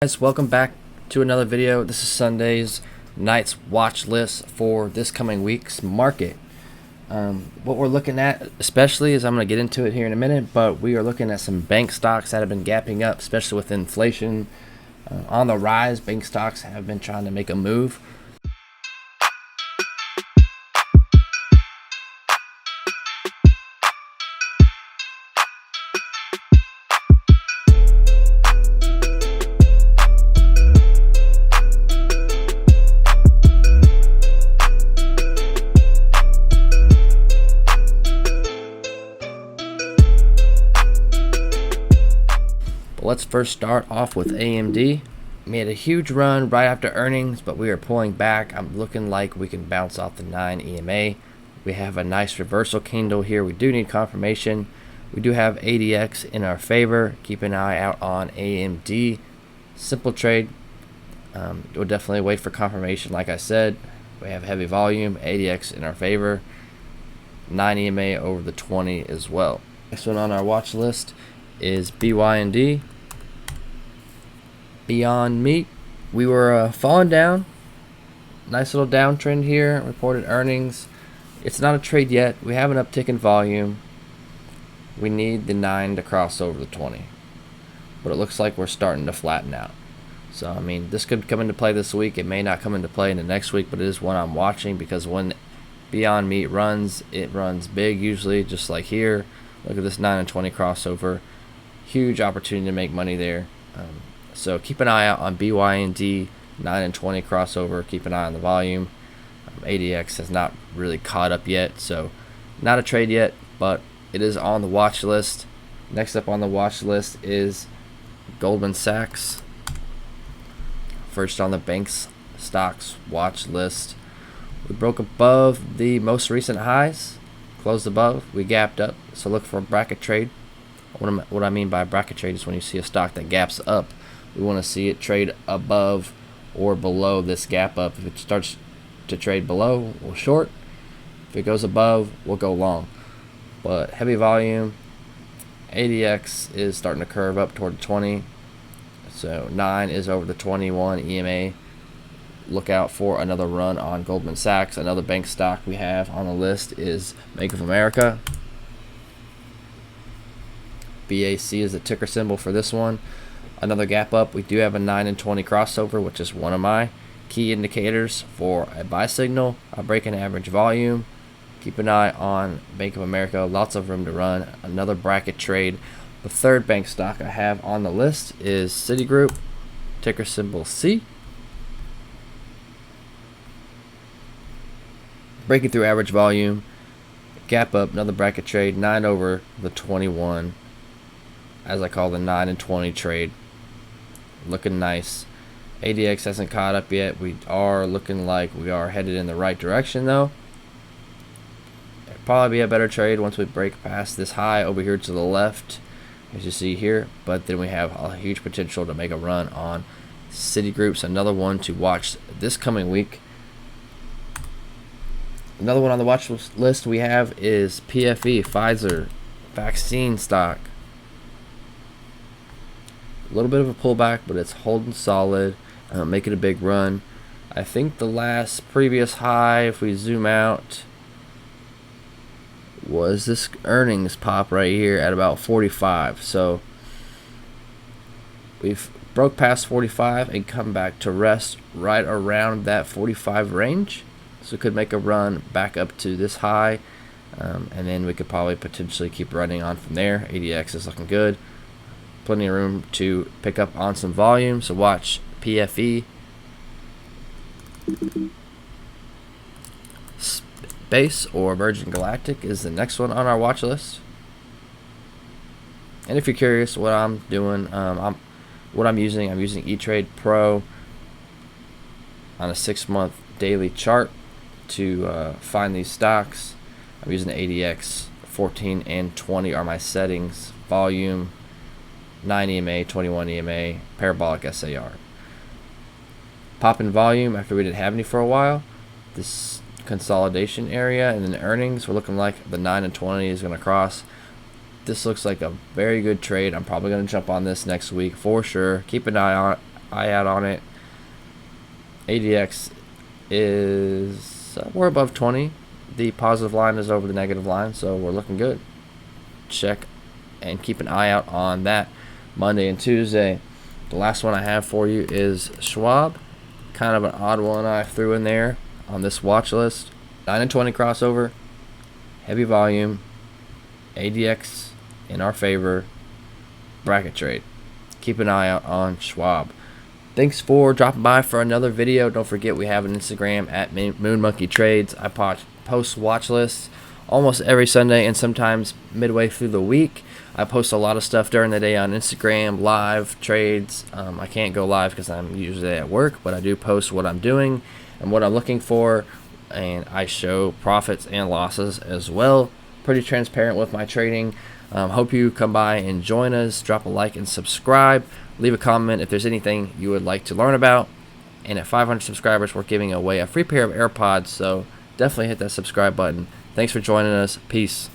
Guys, welcome back to another video. This is Sunday's night's watch list for this coming week's market. What we're looking at especially is, I'm going to get into it here in a minute, but we are looking at some bank stocks that have been gapping up, especially with inflation on the rise. Bank stocks have been trying to make a move. Let's first start off with AMD. Made a huge run right after earnings, but we are pulling back. I'm looking like we can bounce off the 9 EMA. We have a nice reversal candle here. We do need confirmation. We do have ADX in our favor. Keep an eye out on AMD. Simple trade. We'll definitely wait for confirmation. Like I said, we have heavy volume. ADX in our favor. 9 EMA over the 20 as well. Next one on our watch list is BYND. Beyond Meat. We were falling down. Nice little downtrend here. Reported earnings. It's not a trade yet. We have an uptick in volume. We need the 9 to cross over the 20. But it looks like we're starting to flatten out. So, I mean, this could come into play this week. It may not come into play in the next week, but it is one I'm watching, because when Beyond Meat runs, it runs big usually, just like here. Look at this 9 and 20 crossover. Huge opportunity to make money there. So keep an eye out on BYND, 9 and 20 crossover. Keep an eye on the volume. ADX has not really caught up yet, so not a trade yet, but it is on the watch list. Next up on the watch list is Goldman Sachs. First on the banks stocks watch list. We broke above the most recent highs, closed above. We gapped up, so look for a bracket trade. What I mean by bracket trade is when you see a stock that gaps up, we want to see it trade above or below this gap up. If it starts to trade below, we'll short. If it goes above, we'll go long. But heavy volume. ADX is starting to curve up toward the 20. So 9 is over the 21 EMA. Look out for another run on Goldman Sachs. Another bank stock we have on the list is Bank of America. BAC is the ticker symbol for this one. Another gap up. We do have a 9 and 20 crossover, which is one of my key indicators for a buy signal. A break in average volume. Keep an eye on Bank of America. Lots of room to run. Another bracket trade. The third bank stock I have on the list is Citigroup, ticker symbol C. Breaking through average volume. Gap up. Another bracket trade. 9 over the 21. As I call the 9 and 20 trade. Looking nice. ADX hasn't caught up yet. We are looking like we are headed in the right direction, though. It'll probably be a better trade once we break past this high over here to the left, as you see here. But then we have a huge potential to make a run on Citigroup's. Another one to watch this coming week. Another one on the watch list we have is PFE, Pfizer, vaccine stock. A little bit of a pullback, but it's holding solid, making a big run. I think the last previous high, if we zoom out, was this earnings pop right here at about 45. So we've broke past 45 and come back to rest right around that 45 range. So it could make a run back up to this high, and then we could probably potentially keep running on from there. ADX is looking good. Plenty of room to pick up on some volume, so watch PFE. Space or Virgin Galactic is the next one on our watch list. And if you're curious what I'm doing, I'm using E-Trade Pro on a 6-month daily chart to find these stocks. I'm using the ADX. 14 and 20 are my settings. Volume, 9 EMA, 21 EMA, parabolic SAR. Pop in volume after we didn't have any for a while. This consolidation area, and then earnings, we're looking like the 9 and 20 is going to cross. This looks like a very good trade. I'm probably going to jump on this next week for sure. Keep an eye eye out on it. ADX is we're above 20. The positive line is over the negative line, so we're looking good. Check and keep an eye out on that Monday and Tuesday. The last one I have for you is Schwab. Kind of an odd one I threw in there on this watch list. 9 and 20 crossover, heavy volume, ADX in our favor, bracket trade. Keep an eye out on Schwab. Thanks for dropping by for another video. Don't forget we have an Instagram at Moon Monkey Trades. I post watch lists almost every Sunday and sometimes midway through the week. I post a lot of stuff during the day on Instagram, live trades. I can't go live because I'm usually at work, but I do post what I'm doing and what I'm looking for, and I show profits and losses as well. Pretty transparent with my trading. Hope you come by and join us. Drop a like and subscribe. Leave a comment if there's anything you would like to learn about. And at 500 subscribers, we're giving away a free pair of AirPods, so definitely hit that subscribe button. Thanks for joining us. Peace.